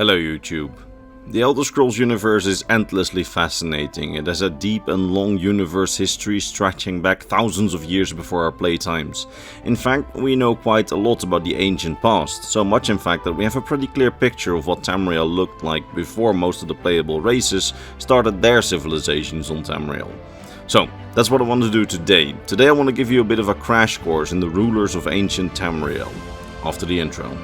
Hello YouTube. The Elder Scrolls universe is endlessly fascinating. It has a deep and long universe history stretching back thousands of years before our playtimes. In fact, we know quite a lot about the ancient past, so much in fact that we have a pretty clear picture of what Tamriel looked like before most of the playable races started their civilizations on Tamriel. So, that's what I want to do today. Today I want to give you a bit of a crash course in the rulers of ancient Tamriel. After the intro.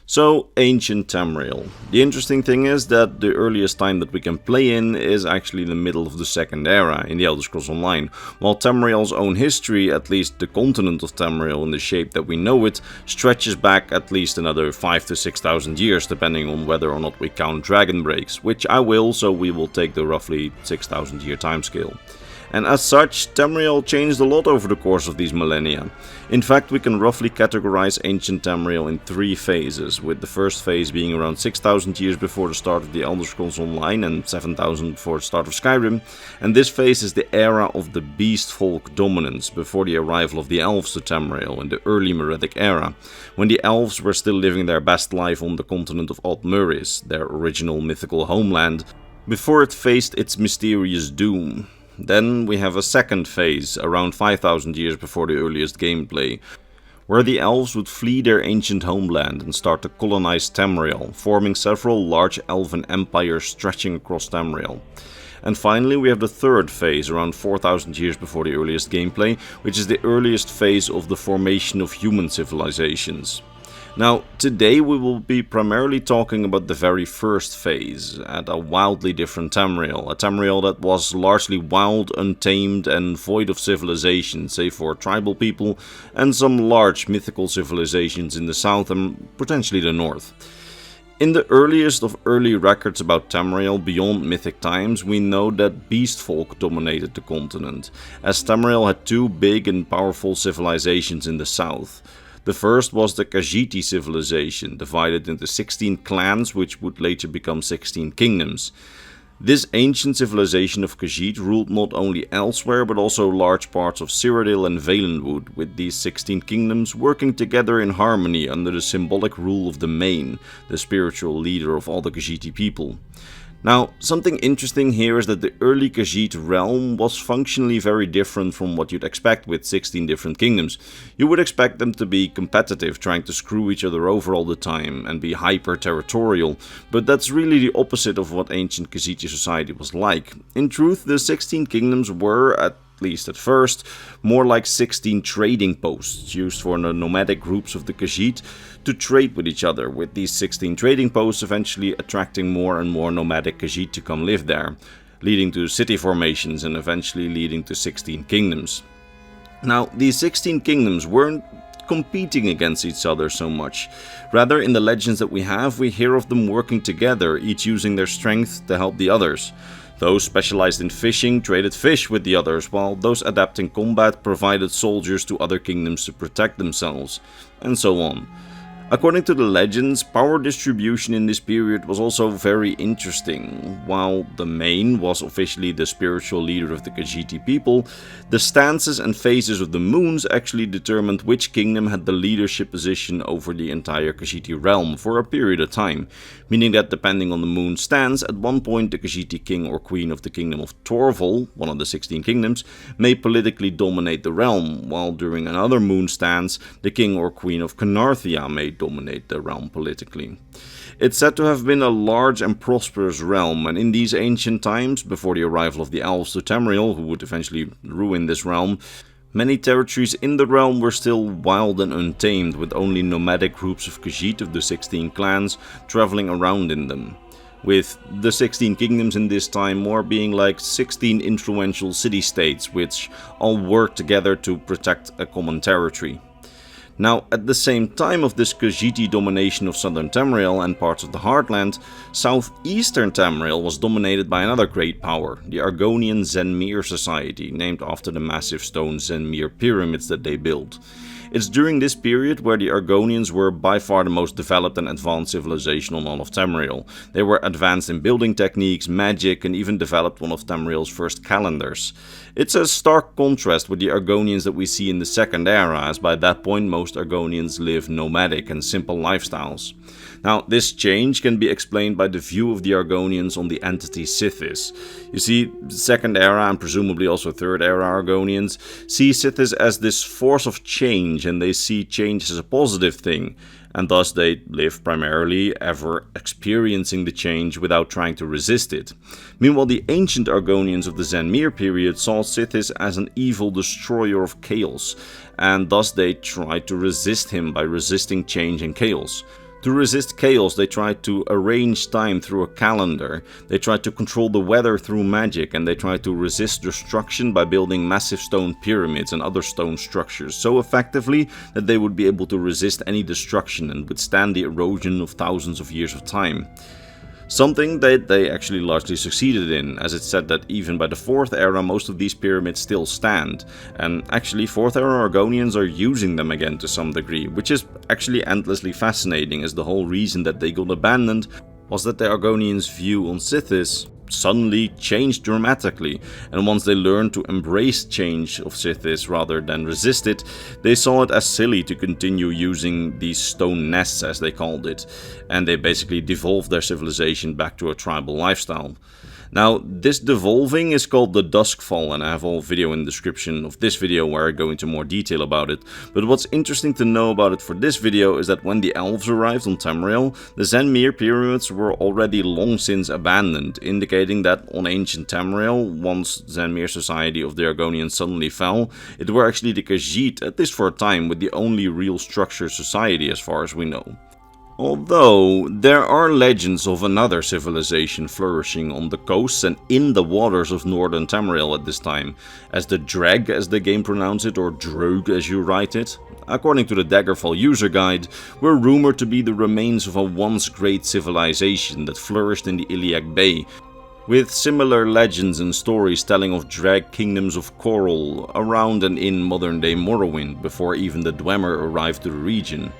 So, ancient Tamriel. The interesting thing is that the earliest time that we can play in is actually the middle of the Second Era in the Elder Scrolls Online, while Tamriel's own history, at least the continent of Tamriel in the shape that we know it, stretches back at least another 5,000 to 6,000 years, depending on whether or not we count dragon breaks, which I will, so we will take the roughly 6,000 year timescale. And as such, Tamriel changed a lot over the course of these millennia. In fact, we can roughly categorize ancient Tamriel in three phases, with the first phase being around 6,000 years before the start of the Elder Scrolls Online and 7,000 before the start of Skyrim, and this phase is the era of the beast folk dominance, before the arrival of the elves to Tamriel in the early Meretic era, when the elves were still living their best life on the continent of Muris, their original mythical homeland, before it faced its mysterious doom. Then we have a second phase, around 5,000 years before the earliest gameplay, where the elves would flee their ancient homeland and start to colonize Tamriel, forming several large elven empires stretching across Tamriel. And finally we have the third phase, around 4,000 years before the earliest gameplay, which is the earliest phase of the formation of human civilizations. Now, today we will be primarily talking about the very first phase, at a wildly different Tamriel, a Tamriel that was largely wild, untamed and void of civilization, save for tribal people and some large mythical civilizations in the south and potentially the north. In the earliest of early records about Tamriel beyond mythic times, we know that beast folk dominated the continent, as Tamriel had two big and powerful civilizations in the south. The first was the Khajiit civilization, divided into 16 clans which would later become 16 kingdoms. This ancient civilization of Khajiit ruled not only elsewhere but also large parts of Cyrodiil and Valenwood, with these 16 kingdoms working together in harmony under the symbolic rule of the Main, the spiritual leader of all the Khajiiti people. Now, something interesting here is that the early Khajiit realm was functionally very different from what you'd expect with 16 different kingdoms. You would expect them to be competitive, trying to screw each other over all the time, and be hyper-territorial, but that's really the opposite of what ancient Khajiiti society was like. In truth, the 16 kingdoms were, at least at first, more like 16 trading posts used for the nomadic groups of the Khajiit to trade with each other, with these 16 trading posts eventually attracting more and more nomadic Khajiit to come live there, leading to city formations and eventually leading to 16 kingdoms. Now, these 16 kingdoms weren't competing against each other so much. Rather, in the legends that we have, we hear of them working together, each using their strength to help the others. Those specialized in fishing traded fish with the others, while those adept in combat provided soldiers to other kingdoms to protect themselves, and so on. According to the legends, power distribution in this period was also very interesting. While the Main was officially the spiritual leader of the Khajiiti people, the stances and phases of the moons actually determined which kingdom had the leadership position over the entire Khajiiti realm for a period of time, meaning that depending on the moon's stance, at one point the Khajiiti king or queen of the kingdom of Torval, one of the 16 kingdoms, may politically dominate the realm, while during another moon stance, the king or queen of Canarthia may dominate the realm politically. It's said to have been a large and prosperous realm, and in these ancient times, before the arrival of the elves to Tamriel, who would eventually ruin this realm, many territories in the realm were still wild and untamed, with only nomadic groups of Khajiit of the 16 clans traveling around in them, with the 16 kingdoms in this time more being like 16 influential city-states which all work together to protect a common territory. Now, at the same time of this Khajiiti domination of southern Tamriel and parts of the Heartland, southeastern Tamriel was dominated by another great power, the Argonian Zanmir society, named after the massive stone Zanmir pyramids that they built. It's during this period where the Argonians were by far the most developed and advanced civilization on all of Tamriel. They were advanced in building techniques, magic, and even developed one of Tamriel's first calendars. It's a stark contrast with the Argonians that we see in the Second Era, as by that point most Argonians live nomadic and simple lifestyles. Now, this change can be explained by the view of the Argonians on the entity Sithis. You see, Second Era and presumably also Third Era Argonians see Sithis as this force of change, and they see change as a positive thing, and thus they live primarily ever experiencing the change without trying to resist it. Meanwhile, the ancient Argonians of the Zanmir period saw Sithis as an evil destroyer of chaos, and thus they tried to resist him by resisting change and chaos. To resist chaos, they tried to arrange time through a calendar, they tried to control the weather through magic, and they tried to resist destruction by building massive stone pyramids and other stone structures so effectively that they would be able to resist any destruction and withstand the erosion of thousands of years of time. Something that they actually largely succeeded in, as it's said that even by the 4th era most of these pyramids still stand, and actually 4th era Argonians are using them again to some degree, which is actually endlessly fascinating, as the whole reason that they got abandoned was that the Argonians' view on Sithis suddenly changed dramatically, and once they learned to embrace change of Sithis rather than resist it, they saw it as silly to continue using these stone nests, as they called it, and they basically devolved their civilization back to a tribal lifestyle. Now, this devolving is called the Duskfall, and I have a whole video in the description of this video where I go into more detail about it. But what's interesting to know about it for this video is that when the elves arrived on Tamriel, the Zanmir pyramids were already long since abandoned, indicating that on ancient Tamriel, once Zanmir society of the Argonians suddenly fell, it were actually the Khajiit, at least for a time, with the only real structured society as far as we know. Although, there are legends of another civilization flourishing on the coasts and in the waters of northern Tamriel at this time, as the Dreg as the game pronounces it, or Droog as you write it, according to the Daggerfall user guide, were rumored to be the remains of a once great civilization that flourished in the Iliac Bay, with similar legends and stories telling of Dreg kingdoms of coral around and in modern day Morrowind before even the Dwemer arrived to the region.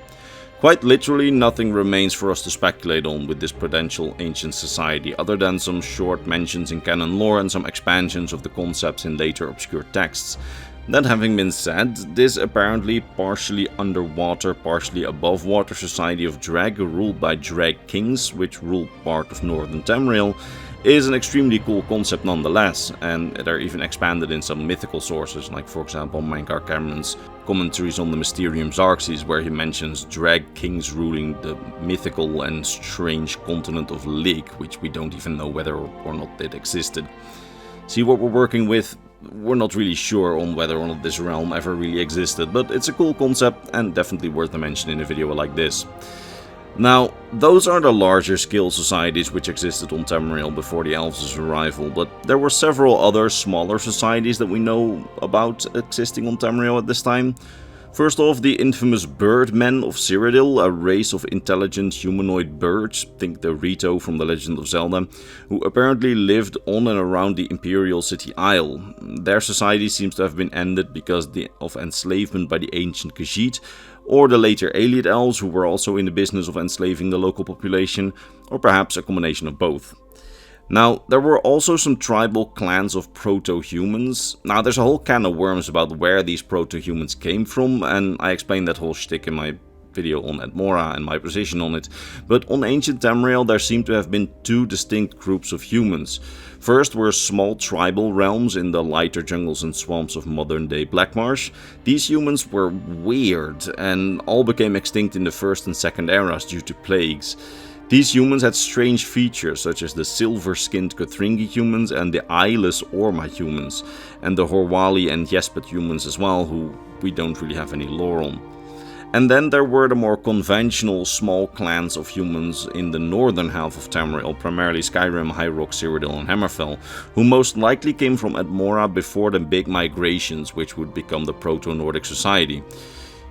Quite literally, nothing remains for us to speculate on with this potential ancient society, other than some short mentions in canon lore and some expansions of the concepts in later obscure texts. That having been said, this apparently partially underwater, partially above water society of Dreg, ruled by Dreg kings, which ruled part of northern Tamriel, is an extremely cool concept nonetheless, and they're even expanded in some mythical sources, like for example Mankar Cameron's commentaries on the Mysterium Xarxes, where he mentions Dreg kings ruling the mythical and strange continent of Lig, which we don't even know whether or not it existed. See, what we're working with, we're not really sure on whether or not this realm ever really existed, but it's a cool concept and definitely worth a mention in a video like this. Now, those are the larger scale societies which existed on Tamriel before the elves' arrival, but there were several other smaller societies that we know about existing on Tamriel at this time. First off, the infamous birdmen of Cyrodiil, a race of intelligent humanoid birds, think the Rito from The Legend of Zelda, who apparently lived on and around the Imperial city Isle. Their society seems to have been ended because of enslavement by the ancient Khajiit, or the later Ayleid elves, who were also in the business of enslaving the local population, or perhaps a combination of both. Now, there were also some tribal clans of proto-humans. Now, there's a whole can of worms about where these proto-humans came from, and I explained that whole shtick in my video on Atmora and my position on it. But on ancient Tamriel, there seem to have been two distinct groups of humans. First were small tribal realms in the lighter jungles and swamps of modern-day Blackmarsh. These humans were weird, and all became extinct in the first and second eras due to plagues. These humans had strange features, such as the silver-skinned Kothringi humans and the eyeless Orma humans, and the Horwali and Yespet humans as well, who we don't really have any lore on. And then there were the more conventional small clans of humans in the northern half of Tamriel, primarily Skyrim, High Rock, Cyrodiil and Hammerfell, who most likely came from Atmora before the big migrations which would become the Proto-Nordic society.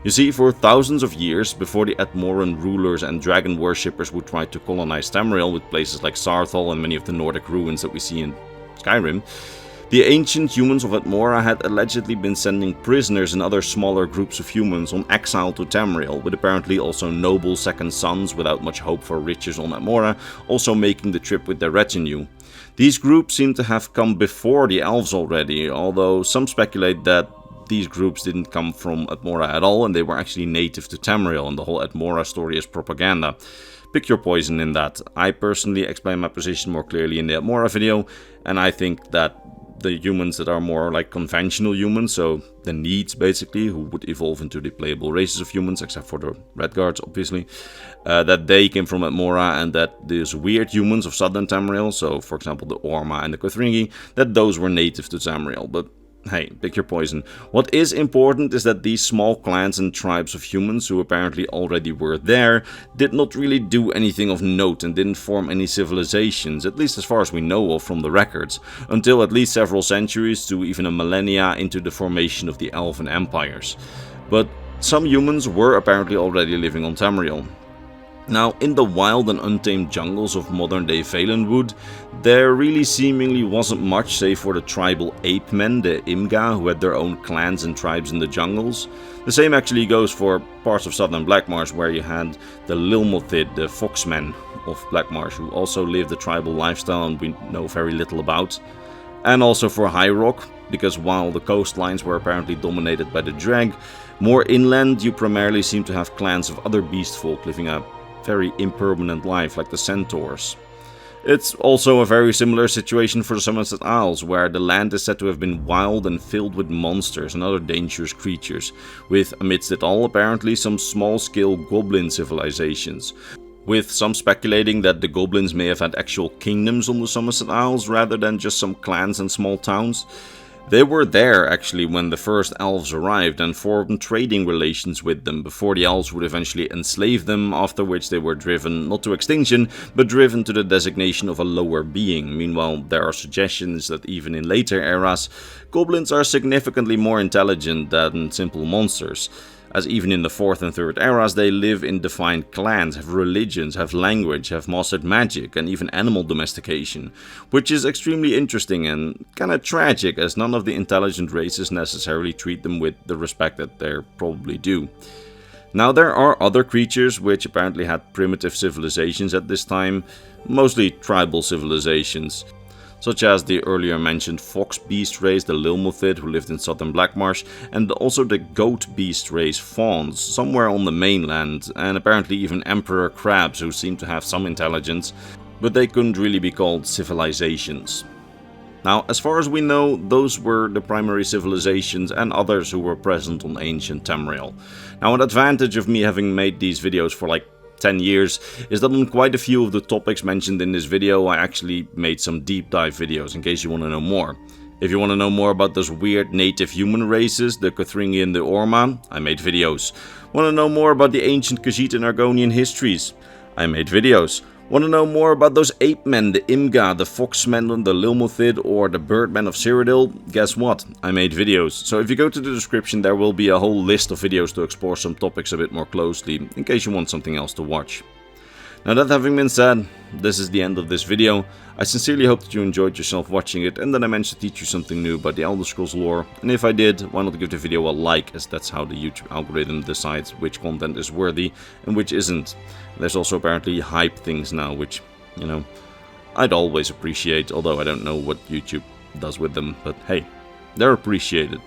You see, for thousands of years, before the Atmoran rulers and dragon worshippers would try to colonize Tamriel with places like Sarthal and many of the Nordic ruins that we see in Skyrim, The ancient humans of Atmora had allegedly been sending prisoners and other smaller groups of humans on exile to Tamriel, with apparently also noble second sons without much hope for riches on Atmora also making the trip with their retinue. These groups seem to have come before the elves already, although some speculate that these groups didn't come from Atmora at all and they were actually native to Tamriel, and the whole Atmora story is propaganda. Pick your poison in that. I personally explain my position more clearly in the Atmora video, and I think that the humans that are more like conventional humans, so the Needs basically, who would evolve into the playable races of humans, except for the Redguards obviously, that they came from Atmora, and that these weird humans of southern Tamriel, so for example the Orma and the Kothringi, that those were native to Tamriel. But hey, pick your poison. What is important is that these small clans and tribes of humans who apparently already were there did not really do anything of note and didn't form any civilizations, at least as far as we know of from the records, until at least several centuries to even a millennia into the formation of the Elven empires. But some humans were apparently already living on Tamriel. Now, in the wild and untamed jungles of modern-day Valenwood, there really seemingly wasn't much save for the tribal ape men, the Imga, who had their own clans and tribes in the jungles. The same actually goes for parts of southern Blackmarsh, where you had the Lilmothid, the foxmen of Blackmarsh, who also lived a tribal lifestyle and we know very little about. And also for High Rock, because while the coastlines were apparently dominated by the Dreg, more inland you primarily seem to have clans of other beast folk living a very impermanent life, like the centaurs. It's also a very similar situation for the Somerset Isles, where the land is said to have been wild and filled with monsters and other dangerous creatures, with amidst it all apparently some small-scale goblin civilizations, with some speculating that the goblins may have had actual kingdoms on the Somerset Isles rather than just some clans and small towns. They were there actually when the first elves arrived and formed trading relations with them before the elves would eventually enslave them, after which they were driven not to extinction but driven to the designation of a lower being. Meanwhile, there are suggestions that even in later eras, goblins are significantly more intelligent than simple monsters, as even in the 4th and 3rd eras they live in defined clans, have religions, have language, have mastered magic and even animal domestication, which is extremely interesting and kinda tragic, as none of the intelligent races necessarily treat them with the respect that they're probably due. Now, there are other creatures which apparently had primitive civilizations at this time, mostly tribal civilizations, such as the earlier mentioned fox beast race, the Lilmothid, who lived in southern Blackmarsh, and also the goat beast race fawns, somewhere on the mainland, and apparently even emperor crabs, who seem to have some intelligence, but they couldn't really be called civilizations. Now, as far as we know, those were the primary civilizations and others who were present on ancient Tamriel. Now, an advantage of me having made these videos for like 10 years is that on quite a few of the topics mentioned in this video I actually made some deep dive videos in case you want to know more. If you want to know more about those weird native human races, the Kothringi and the Orma, I made videos. Want to know more about the ancient Khajiit and Argonian histories? I made videos. Want to know more about those ape men, the Imga, the foxmen, the Lilmothid, or the birdmen of Cyrodiil? Guess what? I made videos. So if you go to the description, there will be a whole list of videos to explore some topics a bit more closely, in case you want something else to watch. Now, that having been said, this is the end of this video. I sincerely hope that you enjoyed yourself watching it and that I managed to teach you something new about the Elder Scrolls lore. And if I did, why not give the video a like, as that's how the YouTube algorithm decides which content is worthy and which isn't. There's also apparently hype things now, which, you know, I'd always appreciate, although I don't know what YouTube does with them, but hey, they're appreciated.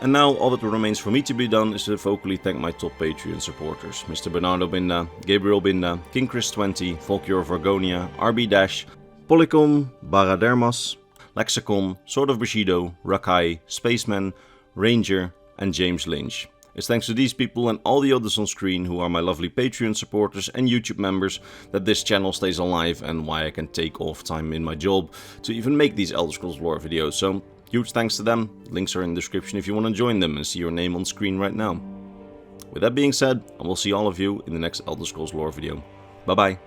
And now all that remains for me to be done is to vocally thank my top Patreon supporters: Mr. Bernardo Binda, Gabriel Binda, King Chris 20, Volkior of Argonia, RB Dash, Polycon, Baradermas, Lexicon, Sword of Bushido, Rakai, Spaceman, Ranger, and James Lynch. It's thanks to these people and all the others on screen who are my lovely Patreon supporters and YouTube members that this channel stays alive and why I can take off time in my job to even make these Elder Scrolls lore videos. So huge thanks to them. Links are in the description if you want to join them and see your name on screen right now. With that being said, I will see all of you in the next Elder Scrolls lore video. Bye bye.